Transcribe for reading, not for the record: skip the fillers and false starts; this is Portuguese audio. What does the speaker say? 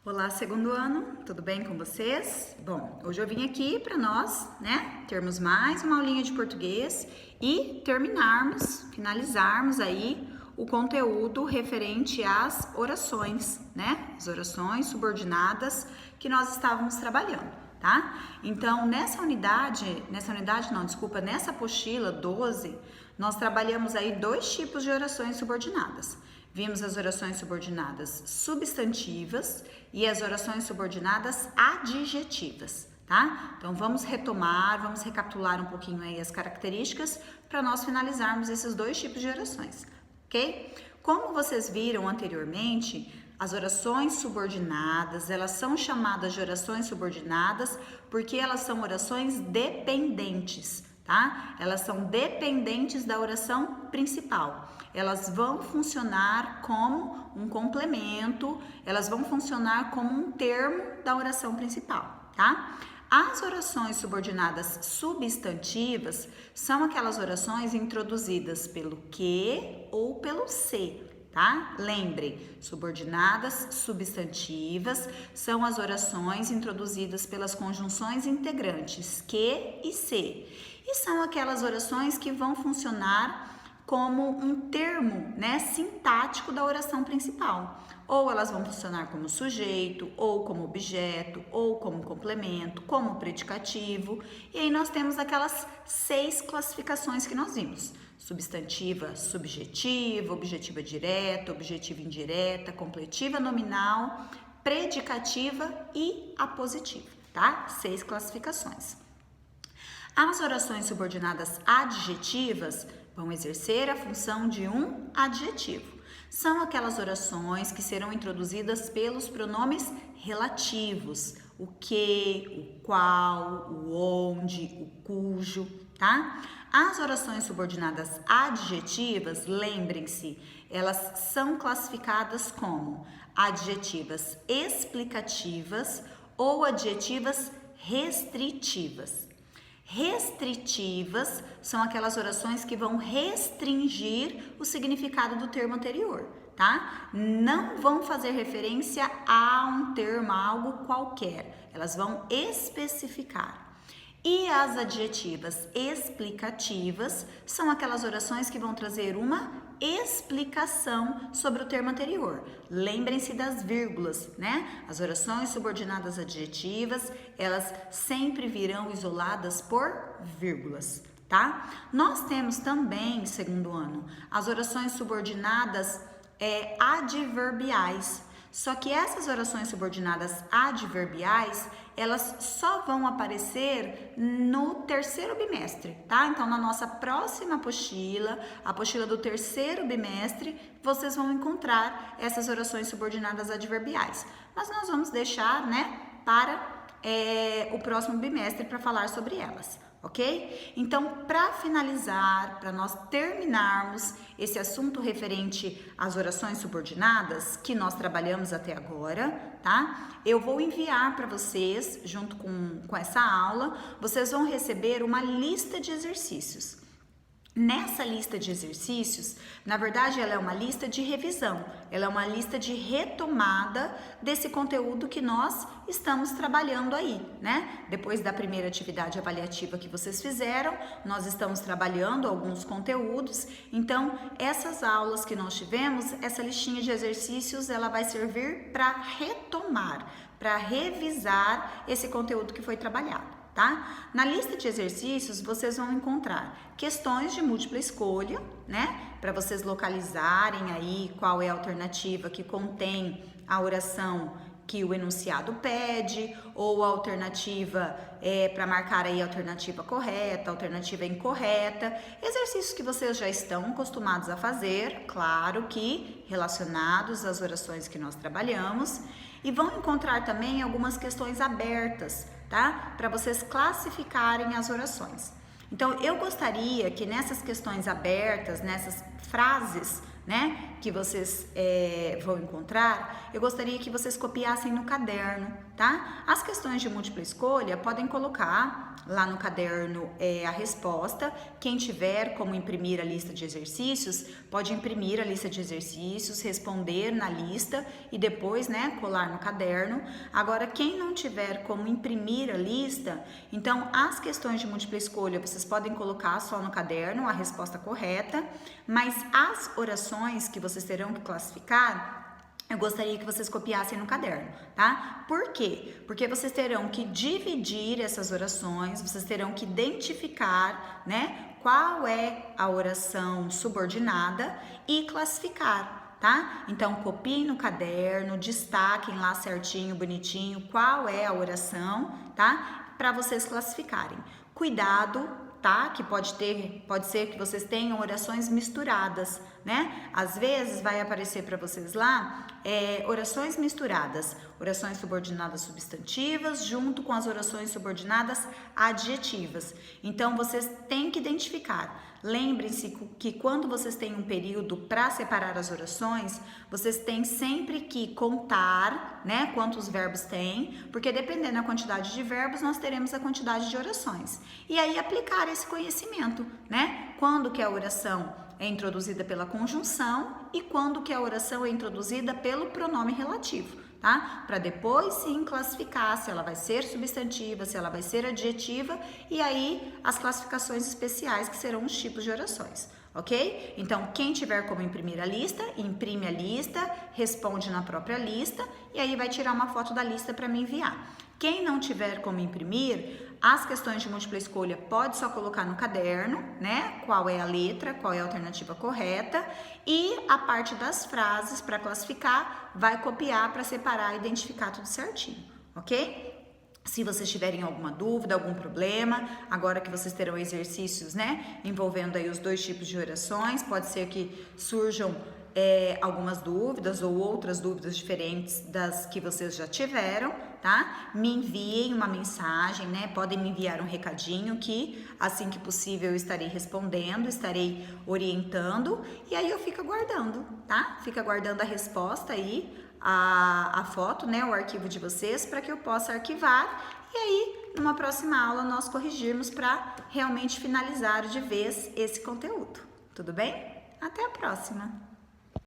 Olá, segundo ano, tudo bem com vocês? Bom, hoje eu vim aqui para nós, termos mais uma aulinha de português e finalizarmos aí o conteúdo referente às orações, As orações subordinadas que nós estávamos trabalhando, tá? Então, nessa apostila 12, nós trabalhamos aí dois tipos de orações subordinadas. Vimos as orações subordinadas substantivas e as orações subordinadas adjetivas, tá? Então vamos recapitular um pouquinho aí as características para nós finalizarmos esses dois tipos de orações, ok? Como vocês viram anteriormente, as orações subordinadas, elas são chamadas de orações subordinadas porque elas são orações dependentes, tá? Elas são dependentes da oração principal. Elas vão funcionar como um complemento, elas vão funcionar como um termo da oração principal, tá? As orações subordinadas substantivas são aquelas orações introduzidas pelo que ou pelo se, tá? Lembrem, subordinadas substantivas são as orações introduzidas pelas conjunções integrantes que e se. E são aquelas orações que vão funcionar como um termo, sintático da oração principal. Ou elas vão funcionar como sujeito, ou como objeto, ou como complemento, como predicativo. E aí nós temos aquelas 6 classificações que nós vimos: substantiva subjetiva, objetiva direta, objetiva indireta, completiva nominal, predicativa e apositiva, tá? 6 classificações. As orações subordinadas adjetivas vão exercer a função de um adjetivo. São aquelas orações que serão introduzidas pelos pronomes relativos: o que, o qual, o onde, o cujo, tá? As orações subordinadas adjetivas, lembrem-se, elas são classificadas como adjetivas explicativas ou adjetivas restritivas. Restritivas são aquelas orações que vão restringir o significado do termo anterior, tá? Não vão fazer referência a um termo, a algo qualquer. Elas vão especificar. E as adjetivas explicativas são aquelas orações que vão trazer uma explicação sobre o termo anterior. Lembrem-se das vírgulas, As orações subordinadas adjetivas, elas sempre virão isoladas por vírgulas, tá? Nós temos também, segundo ano, as orações subordinadas adverbiais. Só que essas orações subordinadas adverbiais, elas só vão aparecer no terceiro bimestre, tá? Então, na nossa próxima apostila, a apostila do terceiro bimestre, vocês vão encontrar essas orações subordinadas adverbiais. Mas nós vamos deixar, para o próximo bimestre para falar sobre elas, ok? Então, para finalizar, para nós terminarmos esse assunto referente às orações subordinadas que nós trabalhamos até agora, tá? Eu vou enviar para vocês, junto com essa aula, vocês vão receber uma lista de exercícios. Nessa lista de exercícios, na verdade, ela é uma lista de revisão, ela é uma lista de retomada desse conteúdo que nós estamos trabalhando aí, Depois da primeira atividade avaliativa que vocês fizeram, nós estamos trabalhando alguns conteúdos, então essas aulas que nós tivemos, essa listinha de exercícios, ela vai servir para retomar, para revisar esse conteúdo que foi trabalhado. Tá? Na lista de exercícios, vocês vão encontrar questões de múltipla escolha, Para vocês localizarem aí qual é a alternativa que contém a oração que o enunciado pede, ou a alternativa para marcar aí a alternativa correta, a alternativa incorreta. Exercícios que vocês já estão acostumados a fazer, claro que relacionados às orações que nós trabalhamos. E vão encontrar também algumas questões abertas, tá? Para vocês classificarem as orações. Então, eu gostaria que nessas questões abertas, nessas frases, que vocês vão encontrar, eu gostaria que vocês copiassem no caderno, tá? As questões de múltipla escolha podem colocar lá no caderno a resposta. Quem tiver como imprimir a lista de exercícios, pode imprimir a lista de exercícios, responder na lista e depois, né, colar no caderno. Agora, quem não tiver como imprimir a lista, então as questões de múltipla escolha vocês podem colocar só no caderno a resposta correta, mas as orações que vocês terão que classificar, eu gostaria que vocês copiassem no caderno, tá? Por quê? Porque vocês terão que dividir essas orações, vocês terão que identificar, né, qual é a oração subordinada e classificar, tá? Então, copiem no caderno, destaquem lá certinho, bonitinho, qual é a oração, tá? Para vocês classificarem. Cuidado, tá? Que pode ser que vocês tenham orações misturadas, né? Às vezes vai aparecer para vocês lá orações misturadas, orações subordinadas substantivas junto com as orações subordinadas adjetivas. Então vocês têm que identificar. Lembrem-se que quando vocês têm um período para separar as orações, vocês têm sempre que contar, né, quantos verbos tem, porque dependendo da quantidade de verbos, nós teremos a quantidade de orações. E aí aplicar esse conhecimento, né? Quando que a oração é introduzida pela conjunção e quando que a oração é introduzida pelo pronome relativo, tá? Para depois sim classificar se ela vai ser substantiva, se ela vai ser adjetiva e aí as classificações especiais que serão os tipos de orações, ok? Então, quem tiver como imprimir a lista, imprime a lista, responde na própria lista e aí vai tirar uma foto da lista para me enviar. Quem não tiver como imprimir, as questões de múltipla escolha pode só colocar no caderno, né? Qual é a letra, qual é a alternativa correta e a parte das frases para classificar vai copiar para separar e identificar tudo certinho, ok? Se vocês tiverem alguma dúvida, algum problema, agora que vocês terão exercícios, né, envolvendo aí os dois tipos de orações, pode ser que surjam algumas dúvidas ou outras dúvidas diferentes das que vocês já tiveram, tá? Me enviem uma mensagem, né? Podem me enviar um recadinho que assim que possível eu estarei respondendo, estarei orientando e aí eu fico aguardando, tá? Fica aguardando a resposta aí, a foto, né? O arquivo de vocês para que eu possa arquivar e aí numa próxima aula nós corrigirmos para realmente finalizar de vez esse conteúdo. Tudo bem? Até a próxima!